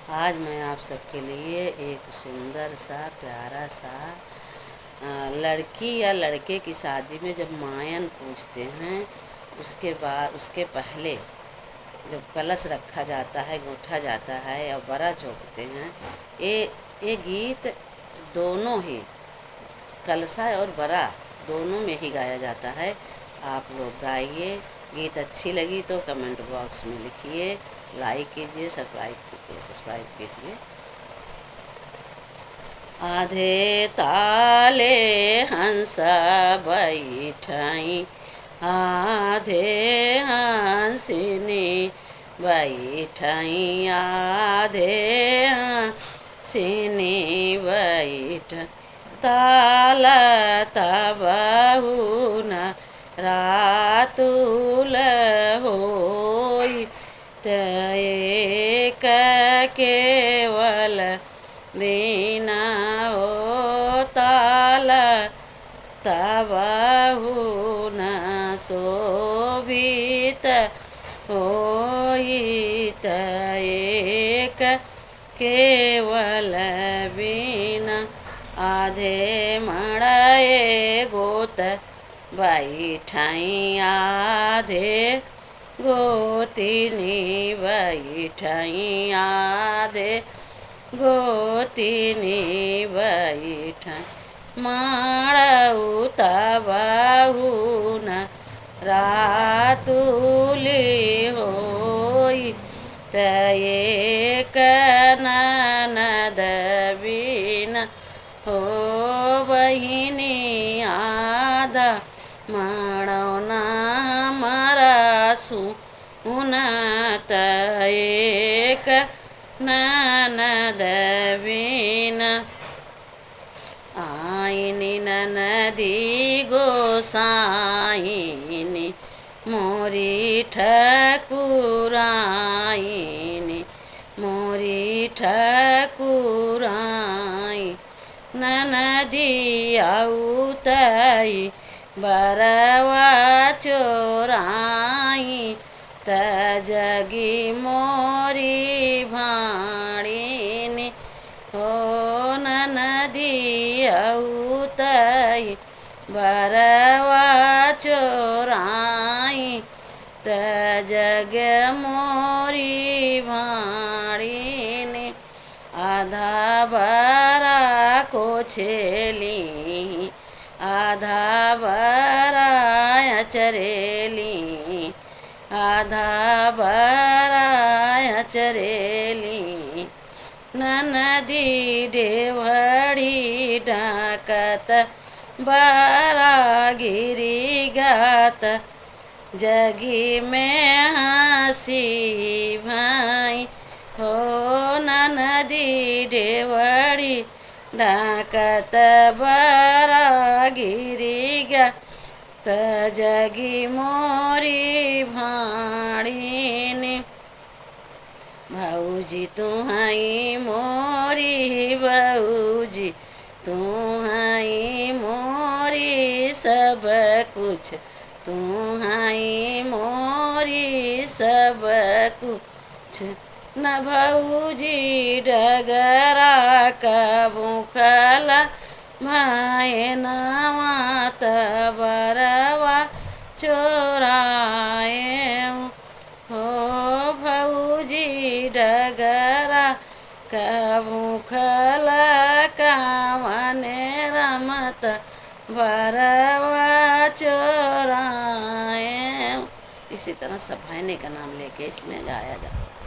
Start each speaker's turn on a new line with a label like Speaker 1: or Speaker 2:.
Speaker 1: आज मैं आप सबके लिए एक सुंदर सा प्यारा सा लड़की या लड़के की शादी में जब मायन पूछते हैं उसके बाद उसके पहले जब कलश रखा जाता है, गूँथा जाता है और बरा चौंकते हैं, ये गीत दोनों ही कलशा और बरा दोनों में ही गाया जाता है। आप लोग गाइए। गीत अच्छी लगी तो कमेंट बॉक्स में लिखिए, लाइक कीजिए, सब्सक्राइब कीजिए। आधे ताले हंस बैठाई, आधे हंसिनी बैठाई, आधे हंसिनी बैठ ताल तबहु न रातुल होई, एक केवल बिना हो ताल तबहु न शोभित होई, एक केवल बिना आधे मड़ाए गोत बैठाई, आधे गोतिनी बैठाई, आधे गोतिनी बैठाई, माड़ऊ तबहु न रातुली होई, एक ननद बिना हो बहिनी आधा मड़ौना मरासू उनत, एक ननद बिना आईनी ननदी गोसाईनी मोरी ठकुराईनी, मोरी ठकुराई ननदी आउतई बरवा चोराई, तजगी मोरी भाणीनी हो ननदी आउतई बरवा चोराई, तजग मोरी भाणीनी, आधा बरा को छेली, आधा बरा चरेली, आधा बरा चरेली, ननदी डेवढ़ी डाकत बरा गिरी गात, जगी में हंसी भाई हो ननदी डेवढ़ी डाकत बरा गिरी गात, जगी मोरी भाणीनी, भौजी तुहाई मोरी भौजी तुहाई मोरी सब कुछ, तुहाई मोरी सब कुछ, न भौजी डगरा कबूखला भाई नवा तबरवा चोराए हो, भौजी डगरा कबूखला कावने रमत बरवा चोराए। इसी तरह सब भाईने का नाम लेके इसमें गाया जाता है।